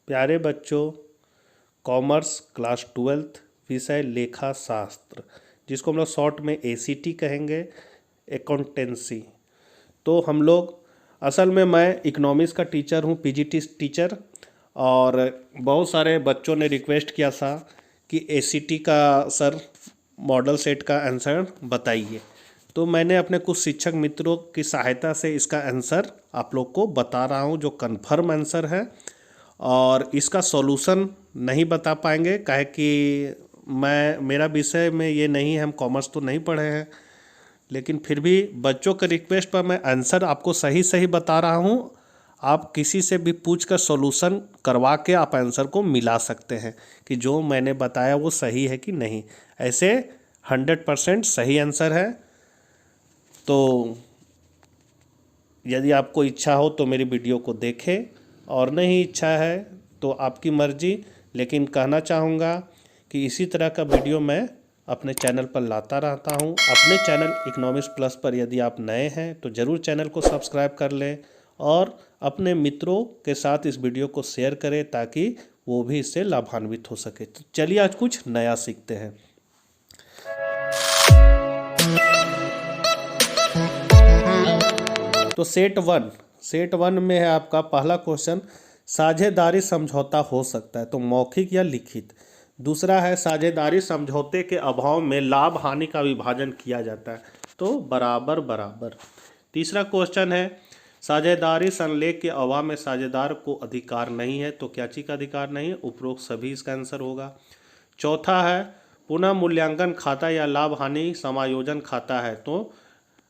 प्यारे बच्चों, commerce class 12th विषय लेखा शास्त्र, जिसको हम लोग शॉर्ट में ACT कहेंगे, अकाउंटेंसी। तो हम लोग असल में मैं इकोनॉमिक्स का टीचर हूँ, PGT टीचर, और बहुत सारे बच्चों ने रिक्वेस्ट किया था कि ACT का सर मॉडल सेट का आंसर बताइए। तो मैंने अपने कुछ शिक्षक मित्रों की सहायता से इसका आंसर आप लोग को बता रहा हूँ, जो कन्फर्म आंसर है। और इसका सॉल्यूशन नहीं बता पाएंगे, काहे कि मेरा विषय में ये नहीं है, हम कॉमर्स तो नहीं पढ़े हैं, लेकिन फिर भी बच्चों के रिक्वेस्ट पर मैं आंसर आपको सही सही बता रहा हूँ। आप किसी से भी पूछ कर सॉल्यूशन करवा के आप आंसर को मिला सकते हैं कि जो मैंने बताया वो सही है कि नहीं। ऐसे 100% सही आंसर है। तो यदि आपको इच्छा हो तो मेरी वीडियो को देखें, और नहीं इच्छा है तो आपकी मर्जी। लेकिन कहना चाहूँगा कि इसी तरह का वीडियो मैं अपने चैनल पर लाता रहता हूँ। अपने चैनल इकोनॉमिक्स प्लस पर यदि आप नए हैं तो ज़रूर चैनल को सब्सक्राइब कर लें और अपने मित्रों के साथ इस वीडियो को शेयर करें, ताकि वो भी इससे लाभान्वित हो सके। तो चलिए आज कुछ नया सीखते हैं। तो सेट वन में है आपका पहला क्वेश्चन, साझेदारी समझौता हो सकता है तो मौखिक या लिखित। दूसरा है साझेदारी समझौते के अभाव में लाभ हानि का विभाजन किया जाता है तो बराबर बराबर। तीसरा क्वेश्चन है साझेदारी संलेख के अभाव में साझेदार को अधिकार नहीं है तो क्या चीज का अधिकार नहीं है, उपरोक्त सभी इसका आंसर होगा। चौथा है पुनः मूल्यांकन खाता या लाभ हानि समायोजन खाता है तो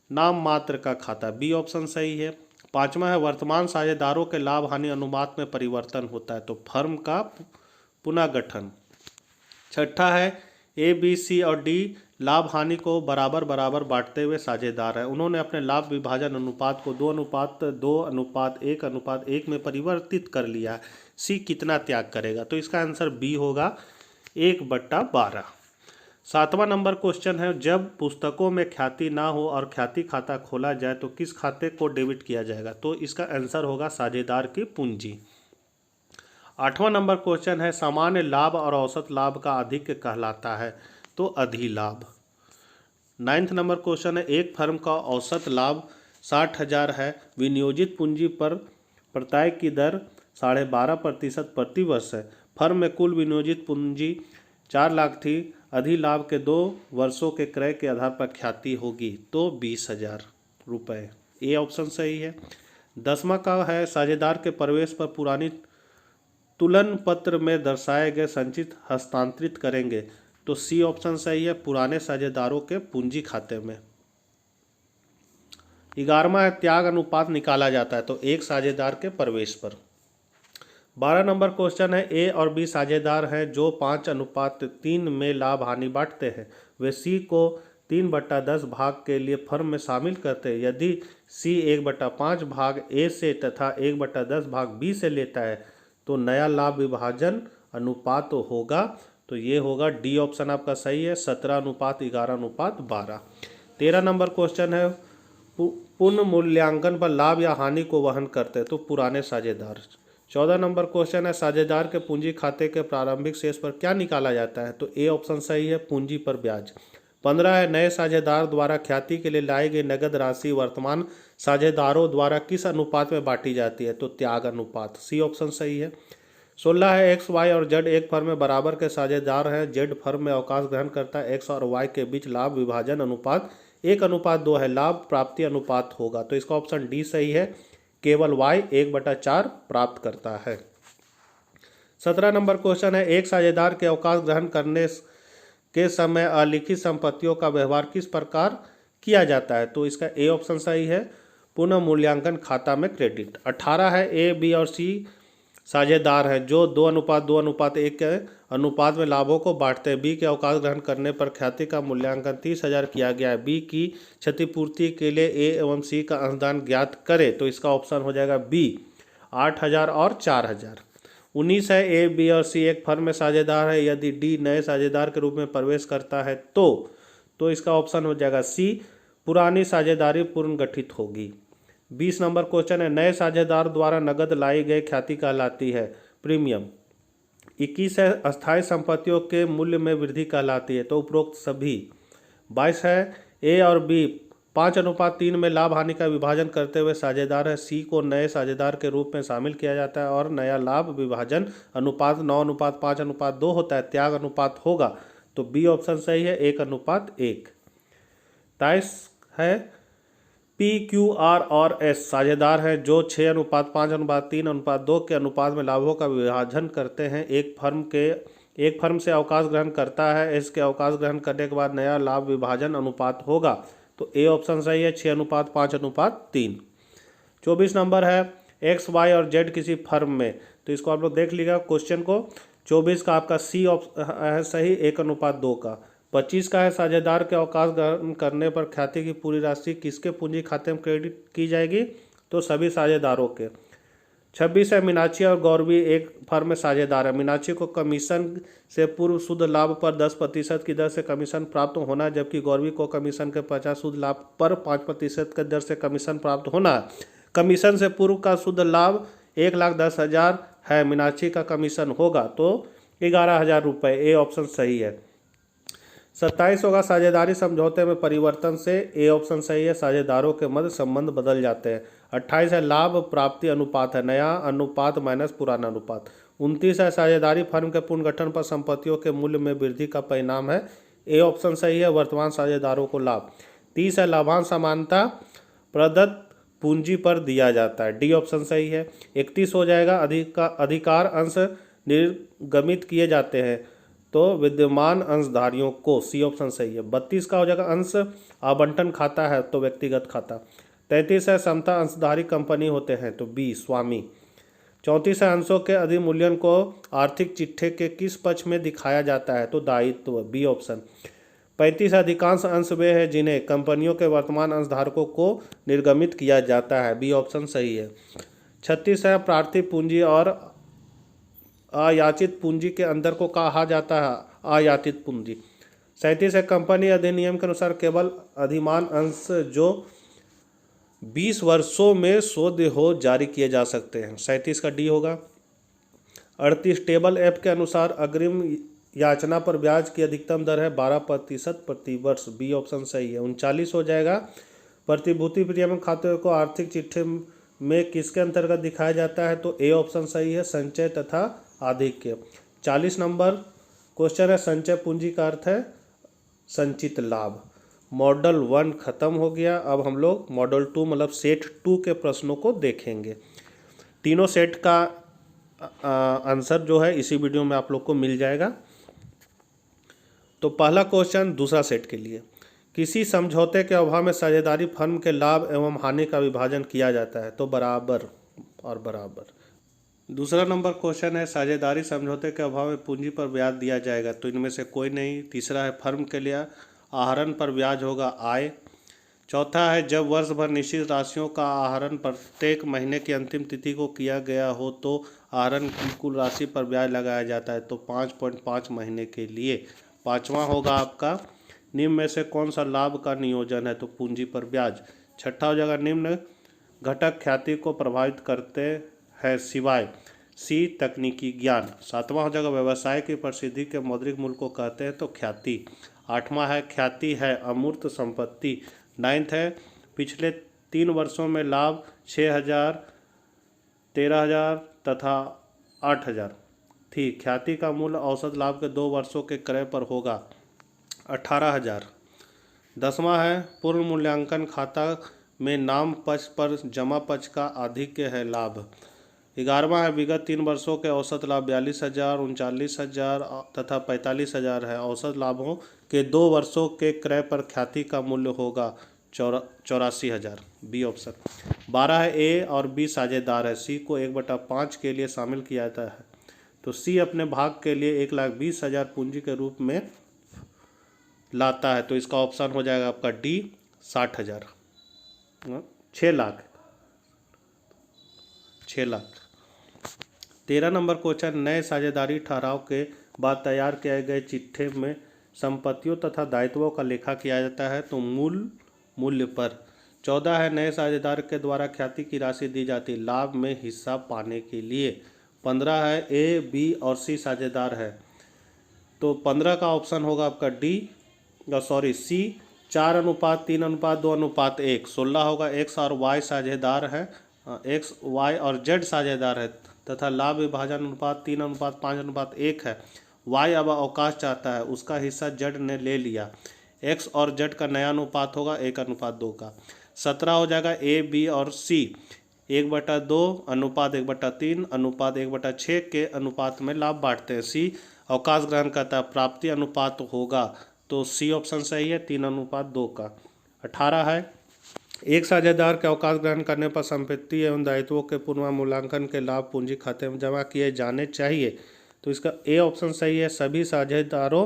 नाम मात्र का खाता, बी ऑप्शन सही है। पांचवा है वर्तमान साझेदारों के लाभ हानि अनुपात में परिवर्तन होता है तो फर्म का पुनर्गठन। छठा है ABC और D लाभ हानि को बराबर बराबर बांटते हुए साझेदार हैं। उन्होंने अपने लाभ विभाजन अनुपात को 2:2:1:1 में परिवर्तित कर लिया है। C कितना त्याग करेगा, तो इसका आंसर B होगा 1/12। सातवां नंबर क्वेश्चन है जब पुस्तकों में ख्याति ना हो और ख्याति खाता खोला जाए तो किस खाते को डेबिट किया जाएगा, तो इसका आंसर होगा साझेदार की पूंजी। आठवां नंबर क्वेश्चन है सामान्य लाभ और औसत लाभ का अधिक कहलाता है तो अधिलाभ। 9th नंबर क्वेश्चन है एक फर्म का औसत लाभ 60,000 है, विनियोजित पूंजी पर प्रत्यय की दर 12.5% प्रति वर्ष है। फर्म में कुल विनियोजित पूंजी 4 लाख थी, अधिलाभ के 2 वर्षों के क्रय के आधार पर ख्याति होगी तो 20,000 रुपये, ए ऑप्शन सही है। 10वां का है साझेदार के प्रवेश पर पुरानी तुलन पत्र में दर्शाए गए संचित हस्तांतरित करेंगे तो सी ऑप्शन सही है, पुराने साझेदारों के पूंजी खाते में। 11वां है त्याग अनुपात निकाला जाता है तो एक साझेदार के प्रवेश पर। 12 नंबर क्वेश्चन है ए और बी साझेदार हैं जो 5:3 में लाभ हानि बांटते हैं, वे सी को 3/10 भाग के लिए फर्म में शामिल करते हैं। यदि सी 1/5 भाग ए से तथा 1/10 भाग बी से लेता है तो नया लाभ विभाजन अनुपात होगा, तो ये होगा डी ऑप्शन आपका सही है, 17:11:12। 13 नंबर क्वेश्चन है पुनः मूल्यांकन पर लाभ या हानि को वहन करते हैं तो पुराने साझेदार। 14 नंबर क्वेश्चन है साझेदार के पूंजी खाते के प्रारंभिक शेष पर क्या निकाला जाता है तो ए ऑप्शन सही है, पूंजी पर ब्याज। 15 है नए साझेदार द्वारा ख्याति के लिए लाई गई नगद राशि वर्तमान साझेदारों द्वारा किस अनुपात में बांटी जाती है तो त्याग अनुपात, सी ऑप्शन सही है। 16 है एक्स वाई और जेड एक फर्म में बराबर के साझेदार हैं, जेड फर्म में अवकाश ग्रहण करता है, एक्स और वाई के बीच लाभ विभाजन अनुपात 1:2 है, लाभ प्राप्ति अनुपात होगा तो इसका ऑप्शन डी सही है, केवल वाई 1/4 प्राप्त करता है। 17 नंबर क्वेश्चन है एक साझेदार के अवकाश ग्रहण करने के समय अलिखित संपत्तियों का व्यवहार किस प्रकार किया जाता है तो इसका ए ऑप्शन सही है, पुनः मूल्यांकन खाता में क्रेडिट। 18 है ए बी और सी साझेदार हैं जो 2:2:1 के अनुपात में लाभों को बांटते हैं। बी के अवकाश ग्रहण करने पर ख्याति का मूल्यांकन 30,000 किया गया है, बी की क्षतिपूर्ति के लिए ए एवं सी का अंशदान ज्ञात करें तो इसका ऑप्शन हो जाएगा बी 8,000 और 4,000। 19 है ए बी और सी एक फर्म में साझेदार है, यदि डी नए साझेदार के रूप में प्रवेश करता है तो इसका ऑप्शन हो जाएगा सी, पुरानी साझेदारी पुनर्गठित होगी। 20 नंबर क्वेश्चन है नए साझेदार द्वारा नगद लाई गई ख्याति कहलाती है, प्रीमियम। 21 है अस्थायी संपत्तियों के मूल्य में वृद्धि कहलाती है, तो उपरोक्त सभी। 22 है ए और बी 5:3 में लाभ हानि का विभाजन करते हुए साझेदार है, सी को नए साझेदार के रूप में शामिल किया जाता है और नया लाभ विभाजन अनुपात 9:5:2 होता है, त्याग अनुपात होगा, तो बी ऑप्शन सही है 1:1। 23 है पी क्यू आर और एस साझेदार हैं जो 6:5:3:2 के अनुपात में लाभों का विभाजन करते हैं। एक फर्म से अवकाश ग्रहण करता है, एस के अवकाश ग्रहण करने के बाद नया लाभ विभाजन अनुपात होगा, तो ए ऑप्शन सही है 6:5:3। 24 नंबर है एक्स वाई और जेड किसी फर्म में, तो इसको आप लोग देख लीजिएगा क्वेश्चन को। 24 का आपका सी है सही 1:2 का। 25 का है साझेदार के अवकाश ग्रहण करने पर ख्याति की पूरी राशि किसके पूंजी खाते में क्रेडिट की जाएगी, तो सभी साझेदारों के। 26 है मीनाक्षी और गौरवी एक फर्म में साझेदार है, मीनाक्षी को कमीशन से पूर्व शुद्ध लाभ पर 10% की दर से कमीशन प्राप्त होना है, जबकि गौरवी को कमीशन के 50 शुद्ध लाभ पर 5% की दर से कमीशन प्राप्त होना है। कमीशन से पूर्व का शुद्ध लाभ 1,10,000 है, मीनाक्षी का कमीशन होगा तो 11,000 रुपये, ए ऑप्शन सही है। 27 होगा साझेदारी समझौते में परिवर्तन से, ए ऑप्शन सही है, साझेदारों के मध्य संबंध बदल जाते हैं। 28 है लाभ प्राप्ति अनुपात है, नया अनुपात माइनस पुराना अनुपात। 29 है साझेदारी फर्म के पुनर्गठन पर संपत्तियों के मूल्य में वृद्धि का परिणाम है, ए ऑप्शन सही है, वर्तमान साझेदारों को लाभ। 30 है लाभांश समानता प्रदत्त पूंजी पर दिया जाता है, डी ऑप्शन सही है। 31 हो जाएगा अधिकार अंश निर्गमित किए जाते हैं तो विद्यमान अंशधारियों को, सी ऑप्शन सही है। 32 का हो जाएगा अंश आवंटन खाता है तो व्यक्तिगत खाता। 33 है समता अंशधारी कंपनी होते हैं तो बी स्वामी। 34 है अंशों के अधिमूल्यन को आर्थिक चिट्ठे के किस पक्ष में दिखाया जाता है तो दायित्व, बी ऑप्शन। 35 अधिकांश अंश वे हैं जिन्हें कंपनियों के वर्तमान अंशधारकों को निर्गमित किया जाता है, बी ऑप्शन सही है। 36 है पार्थिव पूंजी और आयातित पूंजी के अंतर को कहा जाता है आयातित पूंजी। 37 है कंपनी अधिनियम के अनुसार केवल अधिमान अंश जो 20 वर्षों में शोध हो जारी किए जा सकते हैं, 37 का डी होगा। 38 टेबल एफ के अनुसार अग्रिम याचना पर ब्याज की अधिकतम दर है 12% प्रति वर्ष, बी ऑप्शन सही है। 39 हो जाएगा प्रतिभूति प्रीमियम खाते को आर्थिक चिट्ठे में किसके अंतर्गत दिखाया जाता है तो ए ऑप्शन सही है, संचय तथा आधिक्य। 40 नंबर क्वेश्चन है संचय पूंजी का अर्थ है संचित लाभ। मॉडल 1 खत्म हो गया, अब हम लोग मॉडल 2 मतलब सेट 2 के प्रश्नों को देखेंगे। तीनों सेट का आंसर जो है इसी वीडियो में आप लोग को मिल जाएगा। तो पहला क्वेश्चन दूसरा सेट के लिए, किसी समझौते के अभाव में साझेदारी फर्म के लाभ एवं हानि का विभाजन किया जाता है तो बराबर और बराबर। दूसरा नंबर क्वेश्चन है साझेदारी समझौते के अभाव में पूंजी पर ब्याज दिया जाएगा तो इनमें से कोई नहीं। तीसरा है फर्म के लिए आहरण पर ब्याज होगा आय। चौथा है जब वर्ष भर निश्चित राशियों का आहरण प्रत्येक महीने की अंतिम तिथि को किया गया हो तो आहरण की कुल राशि पर ब्याज लगाया जाता है तो 5.5 महीने के लिए। पाँचवा होगा आपका निम्न में से कौन सा लाभ का नियोजन है तो पूंजी पर ब्याज। छठा हो जाएगा निम्न घटक ख्याति को प्रभावित करते है सिवाय, सी तकनीकी ज्ञान। सातवां हो जाएगा व्यवसाय की प्रसिद्धि के मौद्रिक मूल्य को कहते हैं तो ख्याति। आठवां है ख्याति है अमूर्त संपत्ति। 9th है पिछले 3 वर्षों में लाभ 6,000, 13,000 तथा 8,000 थी, ख्याति का मूल्य औसत लाभ के 2 वर्षों के क्रय पर होगा 18,000। 10वां है पूर्ण मूल्यांकन खाता में नाम पक्ष पर जमा पक्ष का आधिक्य है लाभ। 11वां है विगत 3 वर्षों के औसत लाभ 42,000, 39,000 तथा 45,000 है, औसत लाभों के 2 वर्षों के क्रय पर ख्याति का मूल्य होगा 84,000, बी ऑप्शन। 12 है ए और बी साझेदार है, सी को 1/5 के लिए शामिल किया जाता है तो सी अपने भाग के लिए 1,20,000 पूंजी के रूप में लाता है तो इसका ऑप्शन हो जाएगा आपका डी 60,000, 6 लाख। 13 नंबर क्वेश्चन नए साझेदारी ठहराव के बाद तैयार किए गए चिट्ठे में संपत्तियों तथा दायित्वों का लेखा किया जाता है तो मूल्य पर। 14 है नए साझेदार के द्वारा ख्याति की राशि दी जाती लाभ में हिस्सा पाने के लिए। 15 है ए, बी और सी साझेदार है, तो 15 का ऑप्शन होगा आपका सी। 4:3:2:1, 16 होगा। एक्स और वाई साझेदार है, एक्स वाई और जेड साझेदार है तथा लाभ विभाजन अनुपात 3:5:1 है। वाई अब अवकाश चाहता है, उसका हिस्सा जेड ने ले लिया। एक्स और जेड का नया अनुपात होगा 1:2 का। 17 हो जाएगा ए, बी और सी 1/2 अनुपात 1/3 अनुपात 1/6 के अनुपात में लाभ बांटते हैं। सी अवकाश ग्रहण करता है, प्राप्ति अनुपात होगा, तो सी ऑप्शन सही है 3:2 का। 18 है एक साझेदार के अवकाश ग्रहण करने पर संपत्ति एवं दायित्वों के पुनर्मूल्यांकन के लाभ पूंजी खाते में जमा किए जाने चाहिए, तो इसका ए ऑप्शन सही है, सभी साझेदारों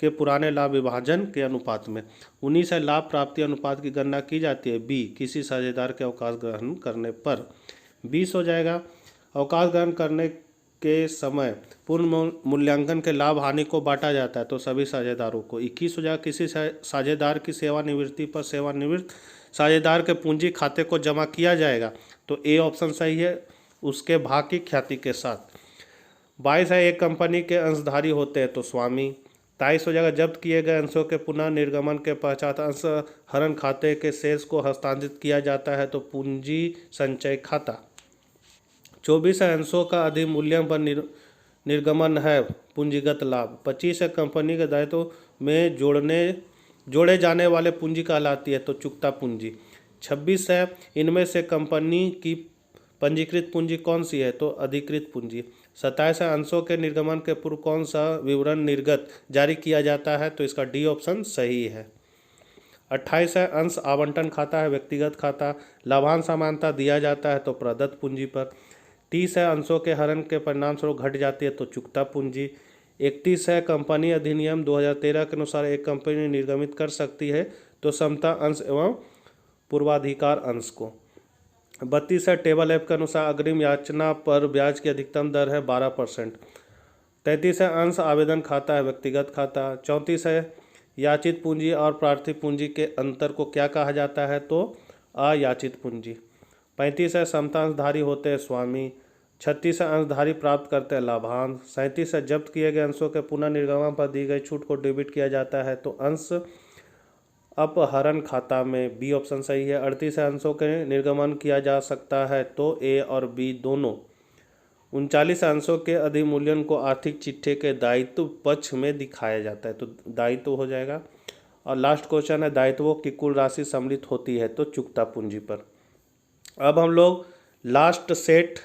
के पुराने लाभ विभाजन के अनुपात में। 19 है लाभ प्राप्ति अनुपात की गणना की जाती है, बी किसी साझेदार के अवकाश ग्रहण करने पर। 20 हो जाएगा अवकाश ग्रहण करने के समय पूर्ण मूल्यांकन के लाभ हानि को बांटा जाता है, तो सभी साझेदारों को। 21 हो जाएगा किसी साझेदार की सेवानिवृत्ति पर सेवानिवृत्त साझेदार के पूंजी खाते को जमा किया जाएगा, तो ए ऑप्शन सही है, उसके भाग की ख्याति के साथ। 22 है एक कंपनी के अंशधारी होते हैं, तो स्वामी। 23 हो जाएगा जब्त किए गए अंशों के पुनः निर्गमन के पश्चात अंश हरण खाते के शेष को हस्तांतरित किया जाता है, तो पूंजी संचय खाता। 24 है अंशों का अधिमूल्यन पर निर्गमन है, पूंजीगत लाभ। 25 है कंपनी के दायित्व में जोड़े जाने वाले पूंजी कहलाती है, तो चुकता पूंजी। 26 है इनमें से कंपनी की पंजीकृत पूंजी कौन सी है, तो अधिकृत पूंजी। 27 है अंशों के निर्गमन के पूर्व कौन सा विवरण निर्गत जारी किया जाता है, तो इसका डी ऑप्शन सही है। 28 है अंश आवंटन खाता है, व्यक्तिगत खाता। लाभांश समानता दिया जाता है, तो प्रदत्त पूंजी पर। 30 है अंशों के हरण के परिणाम स्वरूप घट जाती है, तो चुकता पूंजी। 31 है कंपनी अधिनियम 2013 के अनुसार एक कंपनी निर्गमित कर सकती है, तो समता अंश एवं पूर्वाधिकार अंश को। 32 है टेबल एफ के अनुसार अग्रिम याचना पर ब्याज की अधिकतम दर है 12%। 33 है अंश आवेदन खाता है, व्यक्तिगत खाता। 34 है याचित पूंजी और प्रार्थित पूंजी के अंतर को क्या कहा जाता है, तो अयाचित पूंजी। 35 है समता अंशधारी होते हैं, स्वामी। 36 है अंशधारी प्राप्त करते हैं, लाभांश। 37 है जब्त किए गए अंशों के पुनः निर्गमन पर दी गई छूट को डेबिट किया जाता है, तो अंश अपहरण खाता में, बी ऑप्शन सही है। 38 है अंशों के निर्गमन किया जा सकता है, तो ए और बी दोनों। 39 अंशों के अधिमूल्यन को आर्थिक चिट्ठे के दायित्व पक्ष में दिखाया जाता है, तो दायित्व हो जाएगा। और लास्ट क्वेश्चन है दायित्वों की कुल राशि सम्मिलित होती है, तो चुकता पूंजी पर। अब हम लोग लास्ट सेट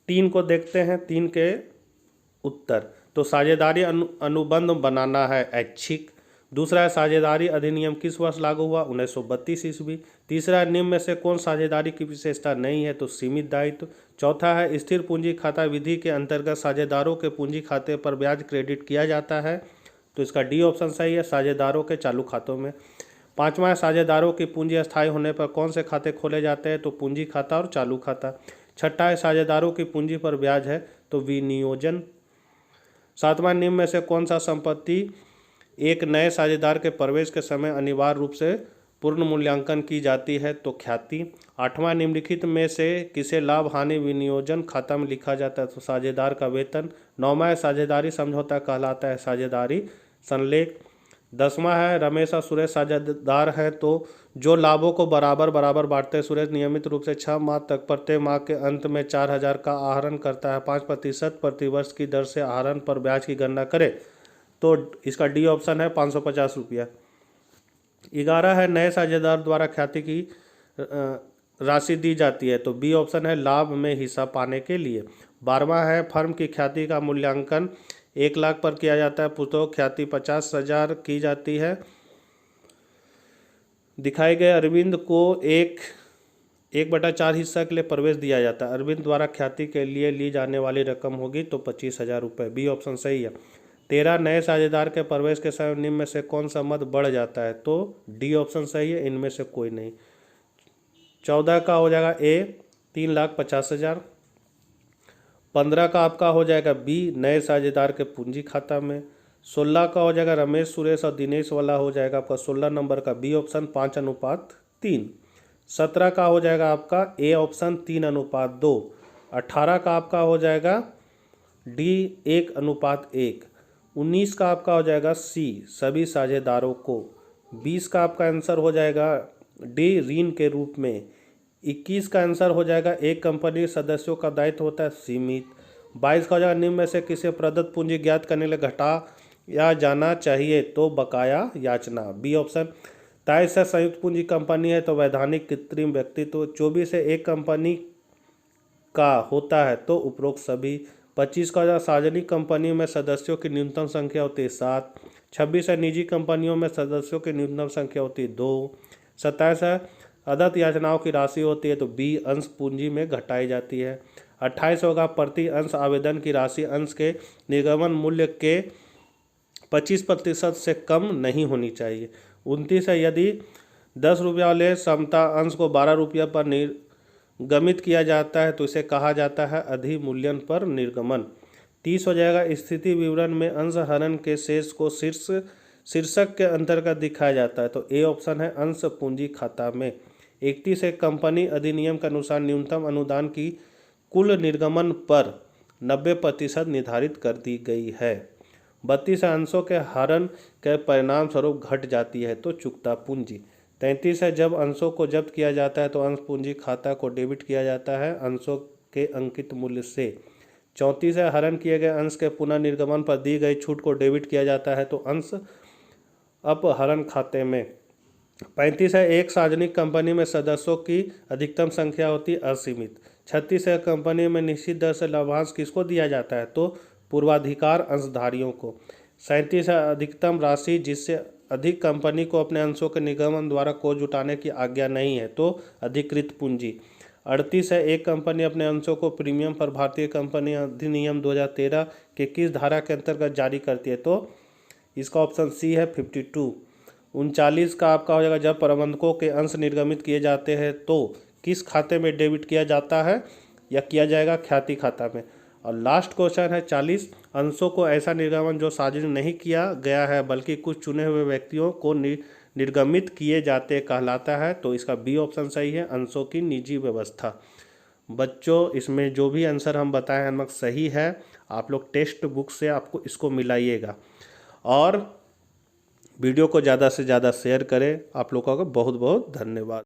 3 को देखते हैं, 3 के उत्तर। तो साझेदारी अनुबंध बनाना है ऐच्छिक। दूसरा है साझेदारी अधिनियम किस वर्ष लागू हुआ, 1932 ईस्वी। तीसरा है निम्न में से कौन साझेदारी की विशेषता नहीं है, तो सीमित दायित्व। चौथा है स्थिर पूंजी खाता विधि के अंतर्गत साझेदारों के पूंजी खाते पर ब्याज क्रेडिट किया जाता है, तो इसका डी ऑप्शन सही है, साझेदारों के चालू खातों में। पांचवा है साझेदारों की पूंजी अस्थायी होने पर कौन से खाते खोले जाते हैं, तो पूंजी खाता और चालू खाता। छठा है साझेदारों की पूंजी पर ब्याज है, तो विनियोजन। सातवां निम्न में से कौन सा संपत्ति एक नए साझेदार के प्रवेश के समय अनिवार्य रूप से पूर्ण मूल्यांकन की जाती है, तो ख्याति। आठवां निम्नलिखित में से किसे लाभ हानि विनियोजन खाता में लिखा जाता है, तो साझेदार का वेतन। नौवां है साझेदारी समझौता कहलाता है, साझेदारी संलेख। 10वां है रमेश और सुरेश साझेदार है, तो जो लाभों को बराबर बराबर बांटते हैं। सुरेश नियमित रूप से 6 माह तक प्रत्येक माह के अंत में 4000 का आहरण करता है। 5% प्रतिवर्ष की दर से आहरण पर ब्याज की गणना करें, तो इसका डी ऑप्शन है 550 रुपया। 11 है नए साझेदार द्वारा ख्याति की राशि दी जाती है, तो बी ऑप्शन है लाभ में हिस्सा पाने के लिए। 12वां है फर्म की ख्याति का मूल्यांकन 1 लाख पर किया जाता है, पुस्तक ख्याति 50,000 की जाती है। दिखाए गए अरविंद को 1/4 हिस्सा के लिए प्रवेश दिया जाता है। अरविंद द्वारा ख्याति के लिए ली जाने वाली रकम होगी, तो 25,000 रुपये, बी ऑप्शन सही है। 13 नए साझेदार के प्रवेश के समय निम्न में से कौन सा मद बढ़ जाता है, तो डी ऑप्शन सही है, इनमें से कोई नहीं। 14 का हो जाएगा ए 3,50,000। 15 का आपका हो जाएगा बी नए साझेदार के पूंजी खाता में। 16 का हो जाएगा रमेश सुरेश और दिनेश वाला हो जाएगा आपका 16 नंबर का बी ऑप्शन 5:3। 17 का हो जाएगा आपका ए ऑप्शन 3:2। 18 का आपका हो जाएगा डी 1:1। 19 का आपका हो जाएगा सी सभी साझेदारों को। 20 का आपका आंसर हो जाएगा डी ऋण के रूप में। 21 का आंसर हो जाएगा एक कंपनी के सदस्यों का दायित्व होता है सीमित। 22 का हो जाएगा निम्न में से किसे प्रदत्त पूंजी ज्ञात करने के लिए घटाया जाना चाहिए तो बकाया याचना, बी ऑप्शन। 23 से संयुक्त पूंजी कंपनी है तो वैधानिक कृत्रिम व्यक्तित्व। 24 से एक कंपनी का होता है तो उपरोक्त सभी। 25 का हो जाएगा सार्वजनिक कंपनियों में सदस्यों की न्यूनतम संख्या होती है 7। 26 है निजी कंपनियों में सदस्यों की न्यूनतम संख्या होती है 2। 27 है अदत्त याचनाओं की राशि होती है तो बी अंश पूंजी में घटाई जाती है। 28 होगा प्रति अंश आवेदन की राशि अंश के निर्गमन मूल्य के 25% से कम नहीं होनी चाहिए। 29 है यदि 10 रुपये वाले समता अंश को 12 रुपये पर निर्गमित किया जाता है तो इसे कहा जाता है अधिमूल्यन पर निर्गमन। 30 हो जाएगा स्थिति विवरण में अंश हरण के शेष को शीर्षक के अंतर्गत दिखाया जाता है तो ए ऑप्शन है अंश पूंजी खाता में। 31 एक कंपनी अधिनियम के अनुसार न्यूनतम अनुदान की कुल निर्गमन पर 90% निर्धारित कर दी गई है। 32 अंशों के हरण के परिणाम स्वरूप घट जाती है तो चुकता पूंजी। 33 है जब अंशों को जब्त किया जाता है तो अंश पूंजी खाता को डेबिट किया जाता है अंशों के अंकित मूल्य से। 34 है हरण किए गए अंश के पुनः निर्गमन पर दी गई छूट को डेबिट किया जाता है तो अंश अपहरण खाते में। 35 है एक सार्वजनिक कंपनी में सदस्यों की अधिकतम संख्या होती असीमित। 36 है कंपनी में निश्चित दर से लाभांश किसको दिया जाता है तो पूर्वाधिकार अंशधारियों को। 37 है अधिकतम राशि जिससे अधिक कंपनी को अपने अंशों के निगमन द्वारा को जुटाने की आज्ञा नहीं है तो अधिकृत पूंजी। 38 है एक कंपनी अपने अंशों को प्रीमियम पर भारतीय कंपनी अधिनियम 2013 के किस धारा के अंतर्गत जारी करती है तो इसका ऑप्शन सी है 52। 39 का आपका हो जाएगा जब प्रबंधकों के अंश निर्गमित किए जाते हैं तो किस खाते में डेबिट किया जाता है या किया जाएगा ख्याति खाता में। और लास्ट क्वेश्चन है 40 अंशों को ऐसा निर्गमन जो सार्वजनिक नहीं किया गया है बल्कि कुछ चुने हुए व्यक्तियों को निर्गमित किए जाते कहलाता है तो इसका बी ऑप्शन सही है अंशों की निजी व्यवस्था। बच्चों इसमें जो भी आंसर हम बताए हैं सही है। आप लोग टेक्स्ट बुक से आपको इसको मिलाइएगा और वीडियो को ज़्यादा से ज़्यादा शेयर करें। आप लोगों का बहुत बहुत धन्यवाद।